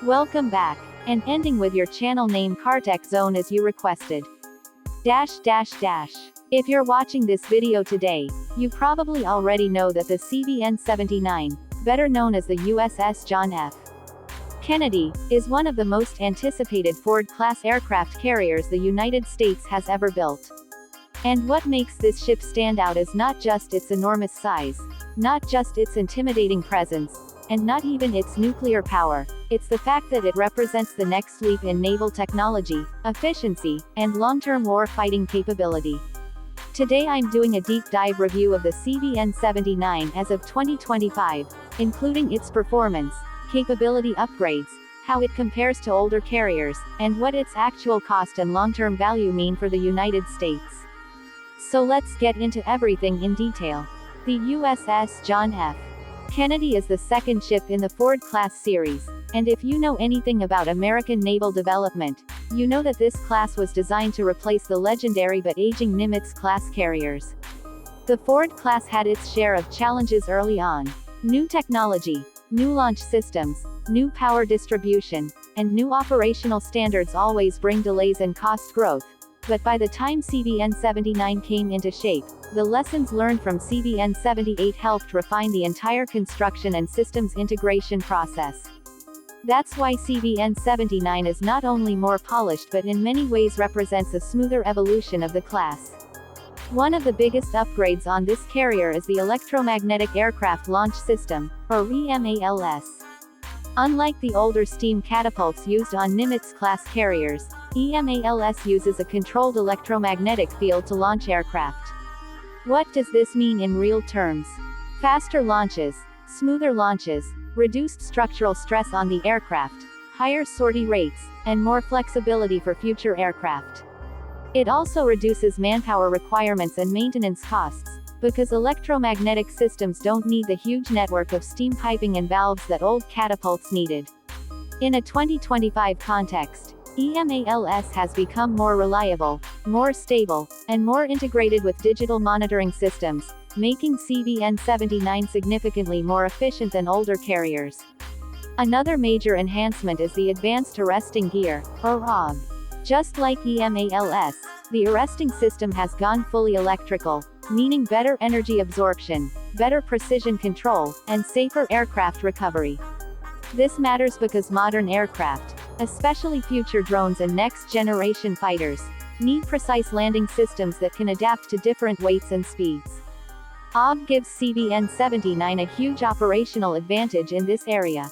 Welcome back, and ending with your channel name Cartech Zone as you requested. If you're watching this video today, you probably already know that the CVN-79, better known as the USS John F Kennedy, is one of the most anticipated Ford-class aircraft carriers the United States has ever built. And what makes this ship stand out is not just its enormous size, not just its intimidating presence, and not even its nuclear power, it's the fact that it represents the next leap in naval technology, efficiency, and long-term war-fighting capability. Today I'm doing a deep dive review of the CVN-79 as of 2025, including its performance, capability upgrades, how it compares to older carriers, and what its actual cost and long-term value mean for the United States. So let's get into everything in detail. The USS John F Kennedy is the second ship in the Ford-class series, and if you know anything about American naval development, you know that this class was designed to replace the legendary but aging Nimitz-class carriers. The Ford class had its share of challenges early on: new technology, new launch systems, new power distribution, and new operational standards always bring delays and cost growth. But by the time CVN-79 came into shape, the lessons learned from CVN-78 helped refine the entire construction and systems integration process. That's why CVN-79 is not only more polished but in many ways represents a smoother evolution of the class. One of the biggest upgrades on this carrier is the electromagnetic aircraft launch system, or EMALS. Unlike the older steam catapults used on Nimitz-class carriers, EMALS uses a controlled electromagnetic field to launch aircraft. What does this mean in real terms? Faster launches, smoother launches, reduced structural stress on the aircraft, higher sortie rates, and more flexibility for future aircraft. It also reduces manpower requirements and maintenance costs, because electromagnetic systems don't need the huge network of steam piping and valves that old catapults needed. In a 2025 context, EMALS has become more reliable, more stable, and more integrated with digital monitoring systems, making CVN-79 significantly more efficient than older carriers. Another major enhancement is the Advanced Arresting Gear, or AAG. Just like EMALS, the arresting system has gone fully electrical, meaning better energy absorption, better precision control, and safer aircraft recovery. This matters because modern aircraft, especially future drones and next-generation fighters, need precise landing systems that can adapt to different weights and speeds. AAG gives CVN-79 a huge operational advantage in this area.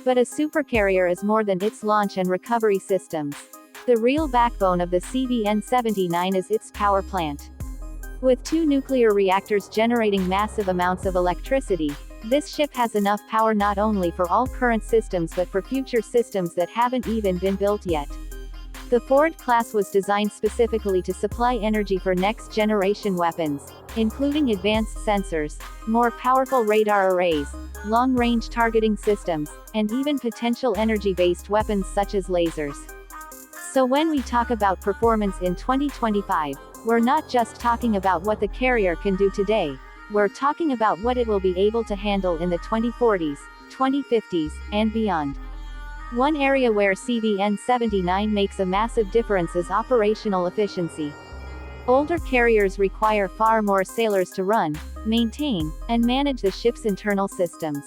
But a supercarrier is more than its launch and recovery systems. The real backbone of the CVN-79 is its power plant. With two nuclear reactors generating massive amounts of electricity, this ship has enough power not only for all current systems but for future systems that haven't even been built yet. The Ford class was designed specifically to supply energy for next-generation weapons, including advanced sensors, more powerful radar arrays, long-range targeting systems, and even potential energy-based weapons such as lasers. So when we talk about performance in 2025, we're not just talking about what the carrier can do today, we're talking about what it will be able to handle in the 2040s, 2050s, and beyond. One area where CVN-79 makes a massive difference is operational efficiency. Older carriers require far more sailors to run, maintain, and manage the ship's internal systems.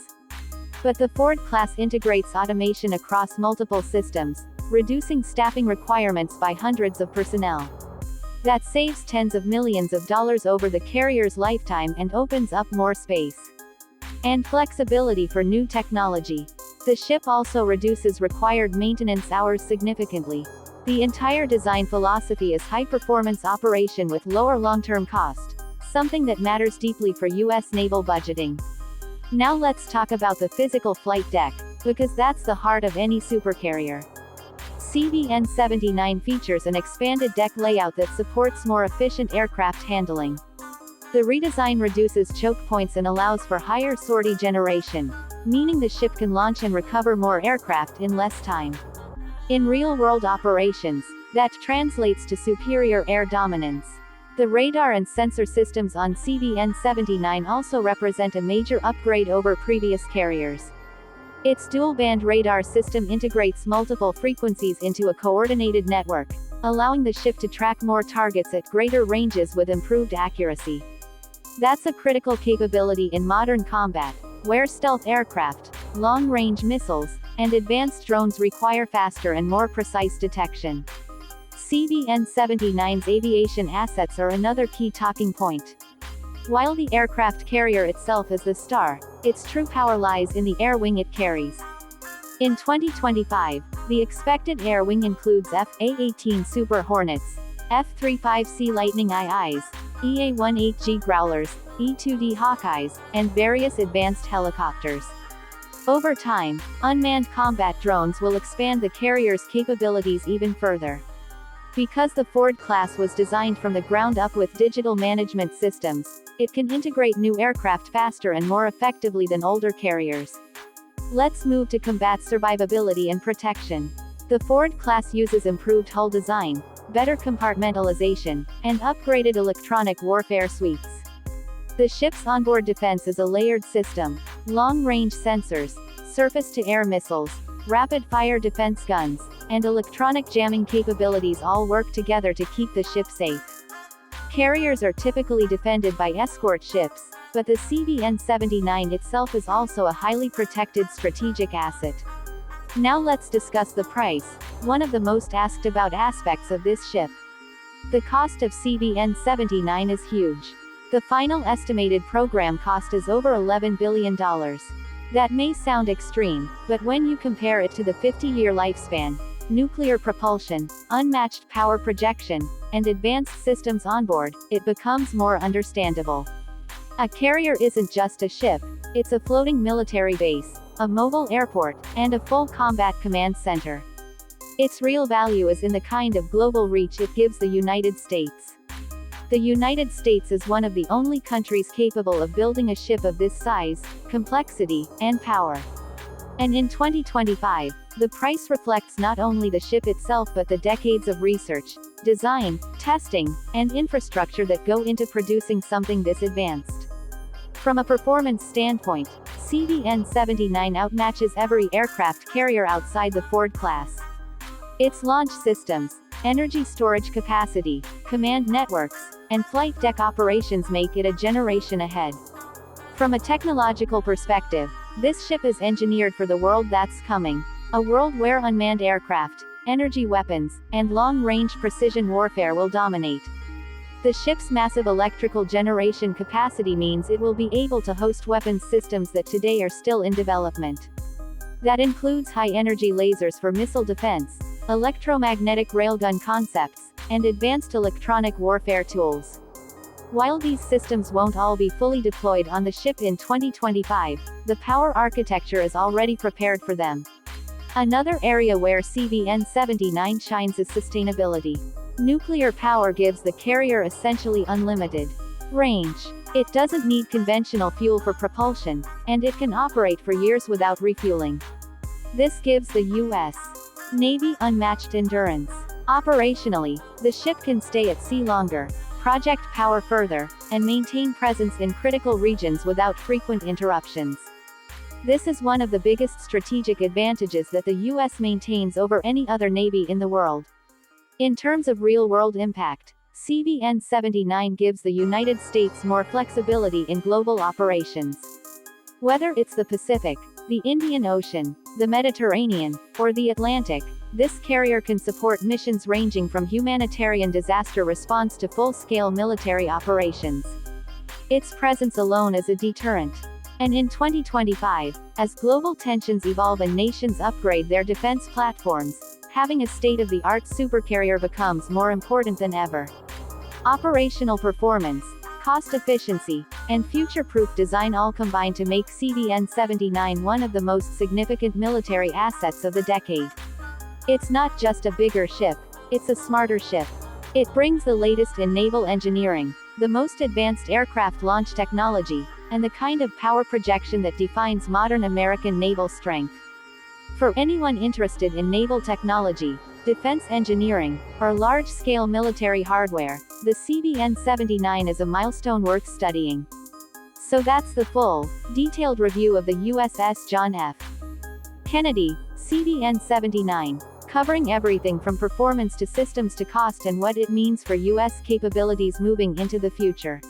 But the Ford class integrates automation across multiple systems, reducing staffing requirements by hundreds of personnel. That saves tens of millions of dollars over the carrier's lifetime and opens up more space and flexibility for new technology. The ship also reduces required maintenance hours significantly. The entire design philosophy is high-performance operation with lower long-term cost, something that matters deeply for U.S. naval budgeting. Now let's talk about the physical flight deck, because that's the heart of any supercarrier. CVN-79 features an expanded deck layout that supports more efficient aircraft handling. The redesign reduces choke points and allows for higher sortie generation, meaning the ship can launch and recover more aircraft in less time. In real-world operations, that translates to superior air dominance. The radar and sensor systems on CVN-79 also represent a major upgrade over previous carriers. Its dual-band radar system integrates multiple frequencies into a coordinated network, allowing the ship to track more targets at greater ranges with improved accuracy. That's a critical capability in modern combat, where stealth aircraft, long-range missiles, and advanced drones require faster and more precise detection. CVN-79's aviation assets are another key talking point. While the aircraft carrier itself is the star, its true power lies in the Airwing it carries. In 2025, the expected Airwing includes F/A-18 Super Hornets, F-35C Lightning IIs, EA-18G Growlers, E-2D Hawkeyes, and various advanced helicopters. Over time, unmanned combat drones will expand the carrier's capabilities even further. Because the Ford class was designed from the ground up with digital management systems, it can integrate new aircraft faster and more effectively than older carriers. Let's move to combat survivability and protection. The Ford class uses improved hull design, better compartmentalization, and upgraded electronic warfare suites. The ship's onboard defense is a layered system: long-range sensors, surface-to-air missiles, rapid-fire defense guns, and electronic jamming capabilities all work together to keep the ship safe. Carriers are typically defended by escort ships, but the CVN-79 itself is also a highly protected strategic asset. Now let's discuss the price, one of the most asked about aspects of this ship. The cost of CVN-79 is huge. The final estimated program cost is over $11 billion. That may sound extreme, but when you compare it to the 50-year lifespan, nuclear propulsion, unmatched power projection, and advanced systems onboard, it becomes more understandable. A carrier isn't just a ship, it's a floating military base, a mobile airport, and a full combat command center. Its real value is in the kind of global reach it gives the United States. The United States is one of the only countries capable of building a ship of this size, complexity, and power. And in 2025, the price reflects not only the ship itself but the decades of research, design, testing, and infrastructure that go into producing something this advanced. From a performance standpoint, CVN-79 outmatches every aircraft carrier outside the Ford class. Its launch systems, energy storage capacity, command networks, and flight deck operations make it a generation ahead. From a technological perspective, this ship is engineered for the world that's coming, a world where unmanned aircraft, energy weapons, and long-range precision warfare will dominate. The ship's massive electrical generation capacity means it will be able to host weapons systems that today are still in development. That includes high-energy lasers for missile defense, electromagnetic railgun concepts, and advanced electronic warfare tools. While these systems won't all be fully deployed on the ship in 2025, the power architecture is already prepared for them. Another area where CVN-79 shines is sustainability. Nuclear power gives the carrier essentially unlimited range. It doesn't need conventional fuel for propulsion, and it can operate for years without refueling. This gives the U.S. Navy unmatched endurance. Operationally, the ship can stay at sea longer, project power further, and maintain presence in critical regions without frequent interruptions. This is one of the biggest strategic advantages that the U.S. maintains over any other navy in the world. In terms of real-world impact, CVN-79 gives the United States more flexibility in global operations. Whether it's the Pacific, the Indian Ocean, the Mediterranean, or the Atlantic, this carrier can support missions ranging from humanitarian disaster response to full-scale military operations. Its presence alone is a deterrent. And in 2025, as global tensions evolve and nations upgrade their defense platforms, having a state-of-the-art supercarrier becomes more important than ever. Operational performance, cost efficiency, and future-proof design all combine to make CVN-79 one of the most significant military assets of the decade. It's not just a bigger ship, it's a smarter ship. It brings the latest in naval engineering, the most advanced aircraft launch technology, and the kind of power projection that defines modern American naval strength. For anyone interested in naval technology, defense engineering, or large-scale military hardware, the CVN-79 is a milestone worth studying. So that's the full, detailed review of the USS John F. Kennedy, CVN-79, covering everything from performance to systems to cost and what it means for U.S. capabilities moving into the future.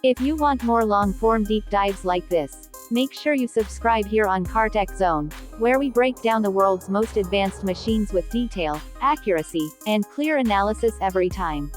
If you want more long-form deep dives like this, make sure you subscribe here on Car Tech Zone, where we break down the world's most advanced machines with detail, accuracy, and clear analysis every time.